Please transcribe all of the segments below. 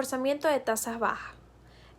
Reforzamiento de tasas bajas.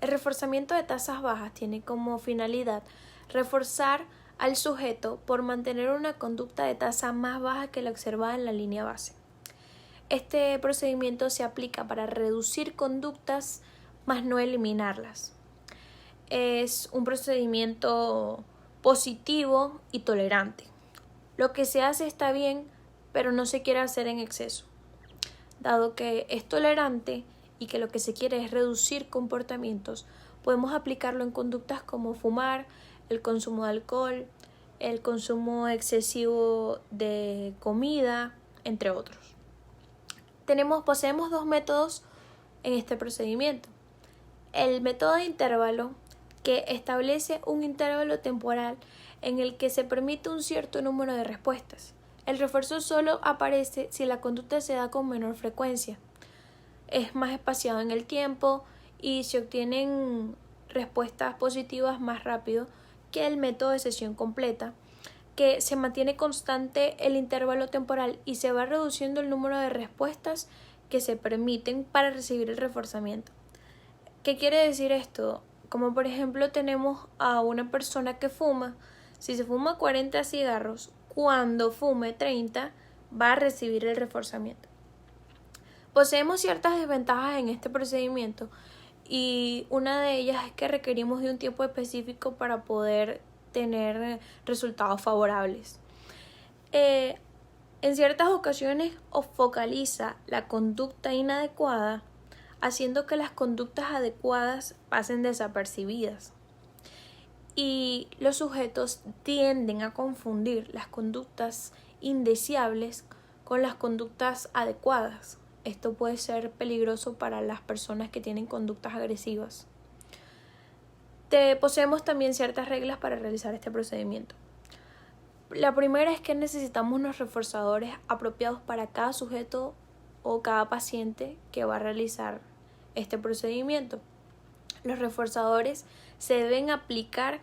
El reforzamiento de tasas bajas tiene como finalidad reforzar al sujeto por mantener una conducta de tasa más baja que la observada en la línea base. Este procedimiento se aplica para reducir conductas, más no eliminarlas. Es un procedimiento positivo y tolerante. Lo que se hace está bien, pero no se quiere hacer en exceso. Dado que es tolerante y que lo que se quiere es reducir comportamientos, podemos aplicarlo en conductas como fumar, el consumo de alcohol, el consumo excesivo de comida, entre otros. Poseemos dos métodos en este procedimiento. El método de intervalo, que establece un intervalo temporal en el que se permite un cierto número de respuestas. El refuerzo solo aparece si la conducta se da con menor frecuencia. Es más espaciado en el tiempo y se obtienen respuestas positivas más rápido que el método de sesión completa, que se mantiene constante el intervalo temporal y se va reduciendo el número de respuestas que se permiten para recibir el reforzamiento. ¿Qué quiere decir esto? Como por ejemplo tenemos a una persona que fuma. Si se fuma 40 cigarros, cuando fume 30 va a recibir el reforzamiento. Poseemos ciertas desventajas en este procedimiento y una de ellas es que requerimos de un tiempo específico para poder tener resultados favorables. En ciertas ocasiones focaliza la conducta inadecuada, haciendo que las conductas adecuadas pasen desapercibidas. Y los sujetos tienden a confundir las conductas indeseables con las conductas adecuadas. Esto puede ser peligroso para las personas que tienen conductas agresivas. Poseemos también ciertas reglas para realizar este procedimiento. La primera es que necesitamos unos reforzadores apropiados para cada sujeto o cada paciente que va a realizar este procedimiento. Los reforzadores se deben aplicar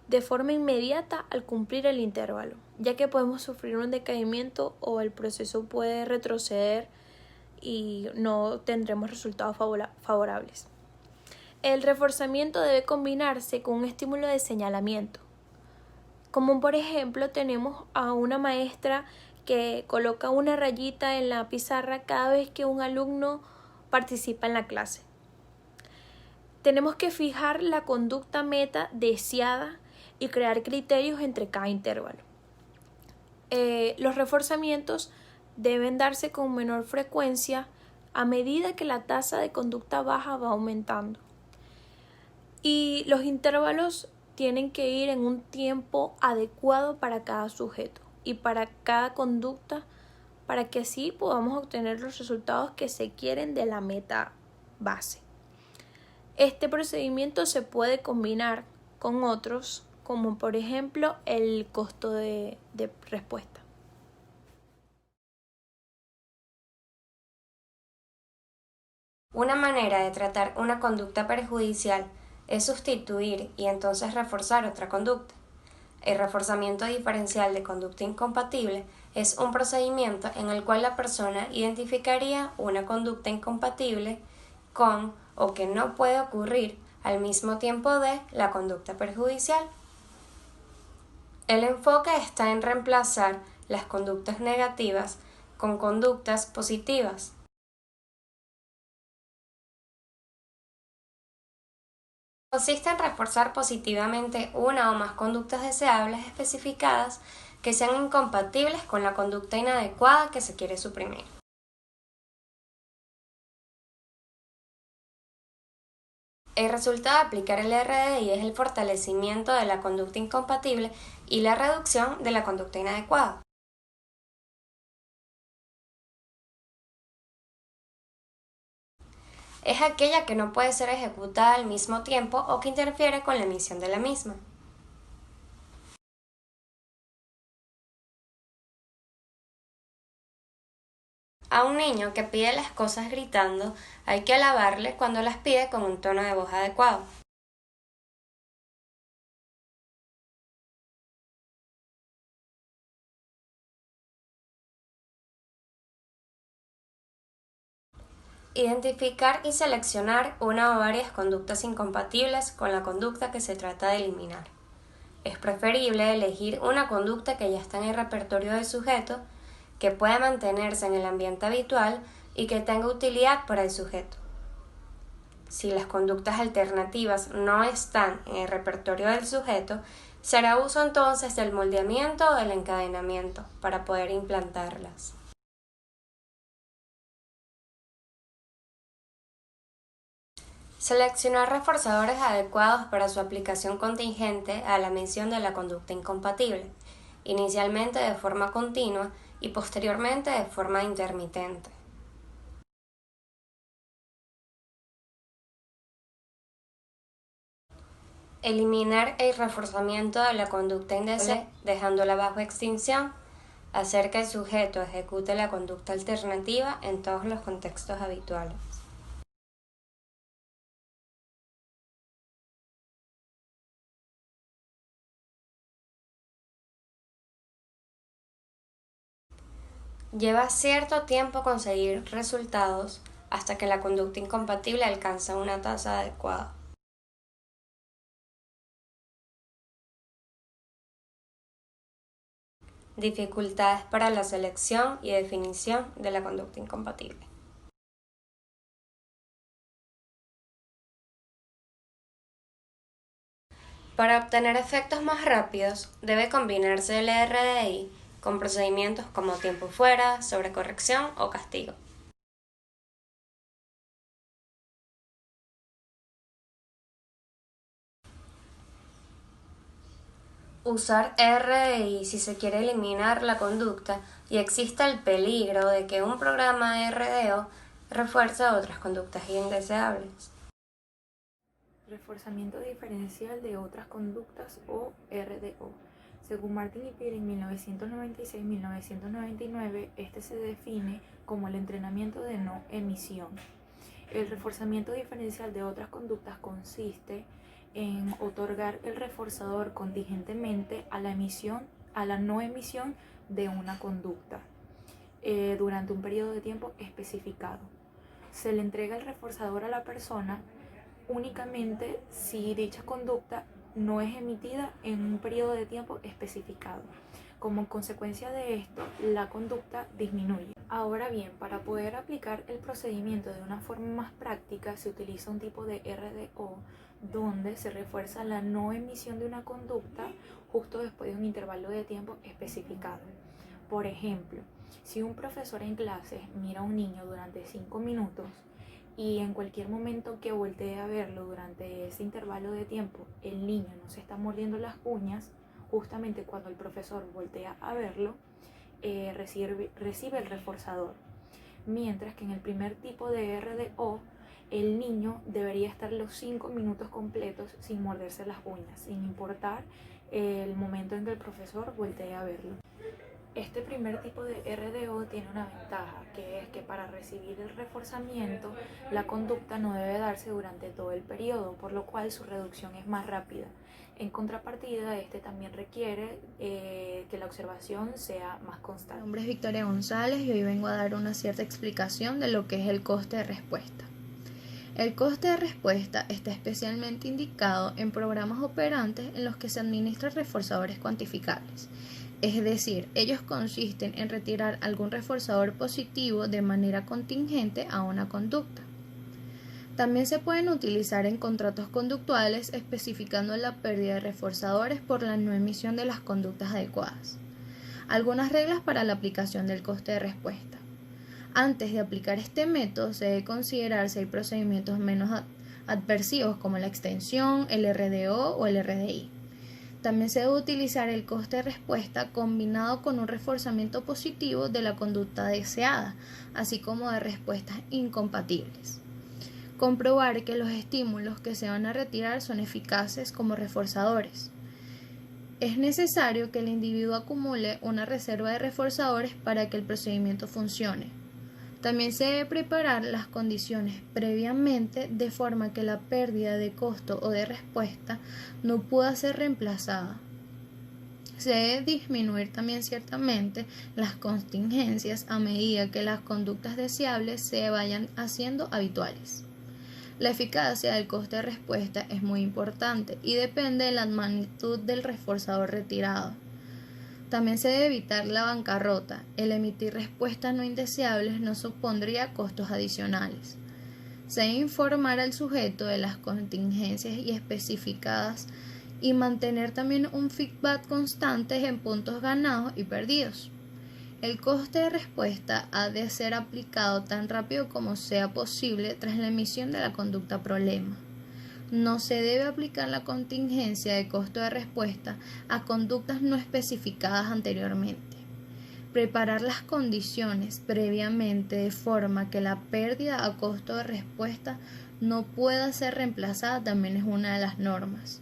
de forma inmediata al cumplir el intervalo, ya que podemos sufrir un decaimiento o el proceso puede retroceder y no tendremos resultados favorables. El reforzamiento debe combinarse con un estímulo de señalamiento. Como por ejemplo tenemos a una maestra que coloca una rayita en la pizarra cada vez que un alumno participa en la clase. Tenemos que fijar la conducta meta deseada y crear criterios entre cada intervalo. Los reforzamientos deben darse con menor frecuencia a medida que la tasa de conducta baja va aumentando. Y los intervalos tienen que ir en un tiempo adecuado para cada sujeto y para cada conducta, para que así podamos obtener los resultados que se quieren de la meta base. Este procedimiento se puede combinar con otros, como por ejemplo el costo de respuesta. Una manera de tratar una conducta perjudicial es sustituir y entonces reforzar otra conducta. El reforzamiento diferencial de conducta incompatible es un procedimiento en el cual la persona identificaría una conducta incompatible con o que no puede ocurrir al mismo tiempo de la conducta perjudicial. El enfoque está en reemplazar las conductas negativas con conductas positivas. Consiste en reforzar positivamente una o más conductas deseables especificadas que sean incompatibles con la conducta inadecuada que se quiere suprimir. El resultado de aplicar el RDI es el fortalecimiento de la conducta incompatible y la reducción de la conducta inadecuada. Es aquella que no puede ser ejecutada al mismo tiempo o que interfiere con la emisión de la misma. A un niño que pide las cosas gritando, hay que alabarle cuando las pide con un tono de voz adecuado. Identificar y seleccionar una o varias conductas incompatibles con la conducta que se trata de eliminar. Es preferible elegir una conducta que ya está en el repertorio del sujeto, que pueda mantenerse en el ambiente habitual y que tenga utilidad para el sujeto. Si las conductas alternativas no están en el repertorio del sujeto, será uso entonces del moldeamiento o del encadenamiento para poder implantarlas. Seleccionar reforzadores adecuados para su aplicación contingente a la mención de la conducta incompatible, inicialmente de forma continua y posteriormente de forma intermitente. Eliminar el reforzamiento de la conducta indeseable, dejándola bajo extinción, hacer que el sujeto ejecute la conducta alternativa en todos los contextos habituales. Lleva cierto tiempo conseguir resultados hasta que la conducta incompatible alcanza una tasa adecuada. Dificultades para la selección y definición de la conducta incompatible. Para obtener efectos más rápidos, debe combinarse el RDI con procedimientos como tiempo fuera, sobrecorrección o castigo. Usar RDI si se quiere eliminar la conducta y existe el peligro de que un programa de RDO refuerce otras conductas indeseables. Reforzamiento diferencial de otras conductas o RDO. Según Martin y Peer en 1996-1999, este se define como el entrenamiento de no emisión. El reforzamiento diferencial de otras conductas consiste en otorgar el reforzador contingentemente a la no emisión de una conducta durante un periodo de tiempo especificado. Se le entrega el reforzador a la persona únicamente si dicha conducta no es emitida en un periodo de tiempo especificado. Como consecuencia de esto, la conducta disminuye. Ahora bien, para poder aplicar el procedimiento de una forma más práctica, se utiliza un tipo de RDO donde se refuerza la no emisión de una conducta justo después de un intervalo de tiempo especificado. Por ejemplo, si un profesor en clase mira a un niño durante 5 minutos, y en cualquier momento que voltee a verlo durante ese intervalo de tiempo, el niño no se está mordiendo las uñas, justamente cuando el profesor voltea a verlo, recibe el reforzador. Mientras que en el primer tipo de RDO, el niño debería estar los 5 minutos completos sin morderse las uñas, sin importar el momento en que el profesor voltee a verlo. Este primer tipo de RDO tiene una ventaja, que es que para recibir el reforzamiento, la conducta no debe darse durante todo el periodo, por lo cual su reducción es más rápida. En contrapartida, este también requiere que la observación sea más constante. Mi nombre es Victoria González y hoy vengo a dar una cierta explicación de lo que es el coste de respuesta. El coste de respuesta está especialmente indicado en programas operantes en los que se administran reforzadores cuantificables. Es decir, ellos consisten en retirar algún reforzador positivo de manera contingente a una conducta. También se pueden utilizar en contratos conductuales especificando la pérdida de reforzadores por la no emisión de las conductas adecuadas. Algunas reglas para la aplicación del coste de respuesta. Antes de aplicar este método se debe considerar si hay procedimientos menos adversivos como la extensión, el RDO o el RDI. También se debe utilizar el coste de respuesta combinado con un reforzamiento positivo de la conducta deseada, así como de respuestas incompatibles. Comprobar que los estímulos que se van a retirar son eficaces como reforzadores. Es necesario que el individuo acumule una reserva de reforzadores para que el procedimiento funcione. También se debe preparar las condiciones previamente de forma que la pérdida de costo o de respuesta no pueda ser reemplazada. Se debe disminuir también ciertamente las contingencias a medida que las conductas deseables se vayan haciendo habituales. La eficacia del coste de respuesta es muy importante y depende de la magnitud del reforzador retirado. También se debe evitar la bancarrota. El emitir respuestas no indeseables no supondría costos adicionales. Se debe informar al sujeto de las contingencias y especificadas y mantener también un feedback constante en puntos ganados y perdidos. El coste de respuesta ha de ser aplicado tan rápido como sea posible tras la emisión de la conducta problema. No se debe aplicar la contingencia de costo de respuesta a conductas no especificadas anteriormente. Preparar las condiciones previamente de forma que la pérdida a costo de respuesta no pueda ser reemplazada también es una de las normas.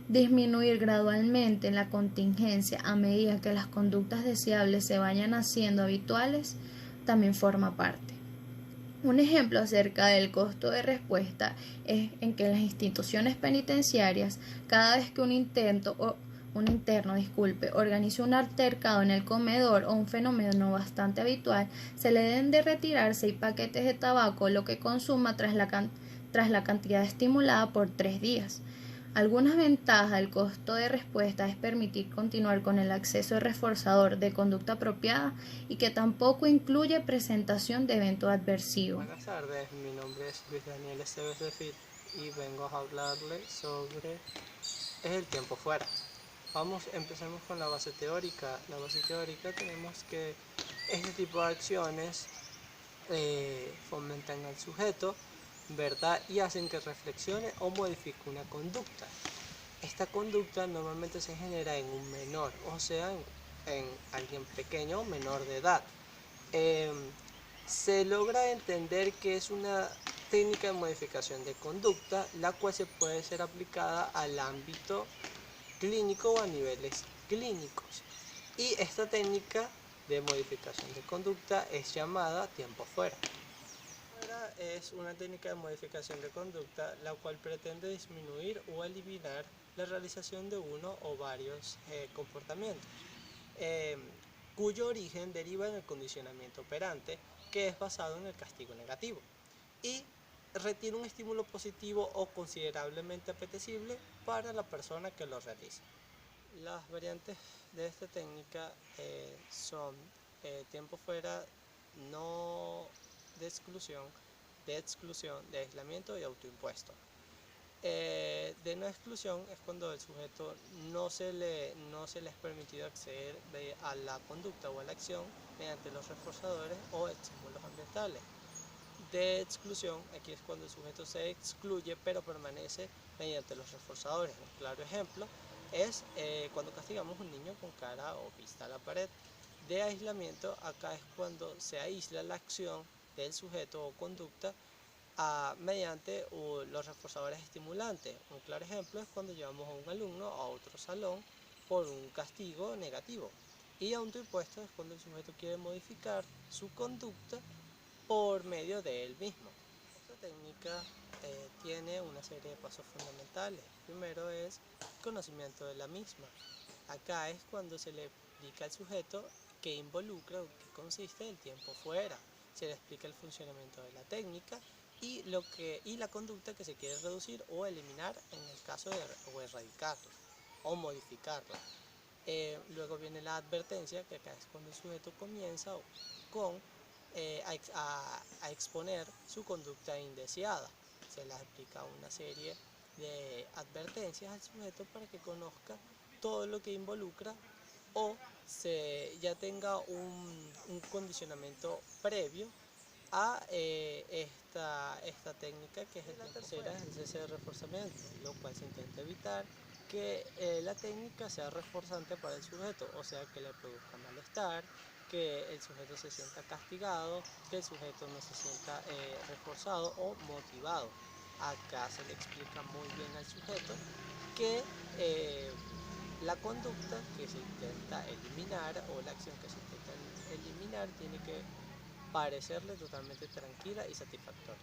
Disminuir gradualmente la contingencia a medida que las conductas deseables se vayan haciendo habituales también forma parte. Un ejemplo acerca del costo de respuesta es en que las instituciones penitenciarias, cada vez que un interno organiza un altercado en el comedor o un fenómeno bastante habitual, se le deben de retirar 6 paquetes de tabaco, lo que consuma tras la cantidad estimulada por 3 días. Algunas ventajas del costo de respuesta es permitir continuar con el acceso de reforzador de conducta apropiada y que tampoco incluye presentación de evento adversivo. Buenas tardes, mi nombre es Luis Daniel Esteves de FIT y vengo a hablarle sobre el tiempo fuera. Empecemos con la base teórica. La base teórica tenemos que este tipo de acciones fomentan al sujeto, ¿verdad? Y hacen que reflexione o modifique una conducta. Esta conducta normalmente se genera en un menor, o sea, en alguien pequeño o menor de edad. Se logra entender que es una técnica de modificación de conducta, la cual se puede ser aplicada al ámbito clínico o a niveles clínicos. Y esta técnica de modificación de conducta es llamada tiempo fuera. Es una técnica de modificación de conducta la cual pretende disminuir o eliminar la realización de uno o varios comportamientos, cuyo origen deriva en el condicionamiento operante, que es basado en el castigo negativo, y retiene un estímulo positivo o considerablemente apetecible para la persona que lo realiza. Las variantes de esta técnica son tiempo fuera no de exclusión, de aislamiento y autoimpuesto. De no exclusión es cuando el sujeto no se le es permitido acceder a la conducta o a la acción mediante los reforzadores o estímulos ambientales. De exclusión, aquí es cuando el sujeto se excluye pero permanece mediante los reforzadores. Un claro ejemplo es cuando castigamos a un niño con cara o vista a la pared. De aislamiento, acá es cuando se aísla la acción del sujeto o conducta mediante los reforzadores estimulantes. Un claro ejemplo es cuando llevamos a un alumno a otro salón por un castigo negativo. Y autoimpuesto es cuando el sujeto quiere modificar su conducta por medio de él mismo. Esta técnica tiene una serie de pasos fundamentales. Primero es conocimiento de la misma. Acá es cuando se le explica al sujeto qué involucra o qué consiste el tiempo fuera. Se le explica el funcionamiento de la técnica y la conducta que se quiere reducir o eliminar en el caso de erradicarla o modificarla. Luego viene la advertencia, que acá es cuando el sujeto comienza a exponer su conducta indeseada. Se le aplica una serie de advertencias al sujeto para que conozca todo lo que involucra o ya tenga un condicionamiento previo a esta técnica, que es la tercera, es el cese de reforzamiento, lo cual se intenta evitar que la técnica sea reforzante para el sujeto, o sea, que le produzca malestar, que el sujeto se sienta castigado, que el sujeto no se sienta reforzado o motivado. Acá se le explica muy bien al sujeto que la conducta que se intenta eliminar o la acción que se intenta eliminar tiene que parecerle totalmente tranquila y satisfactoria.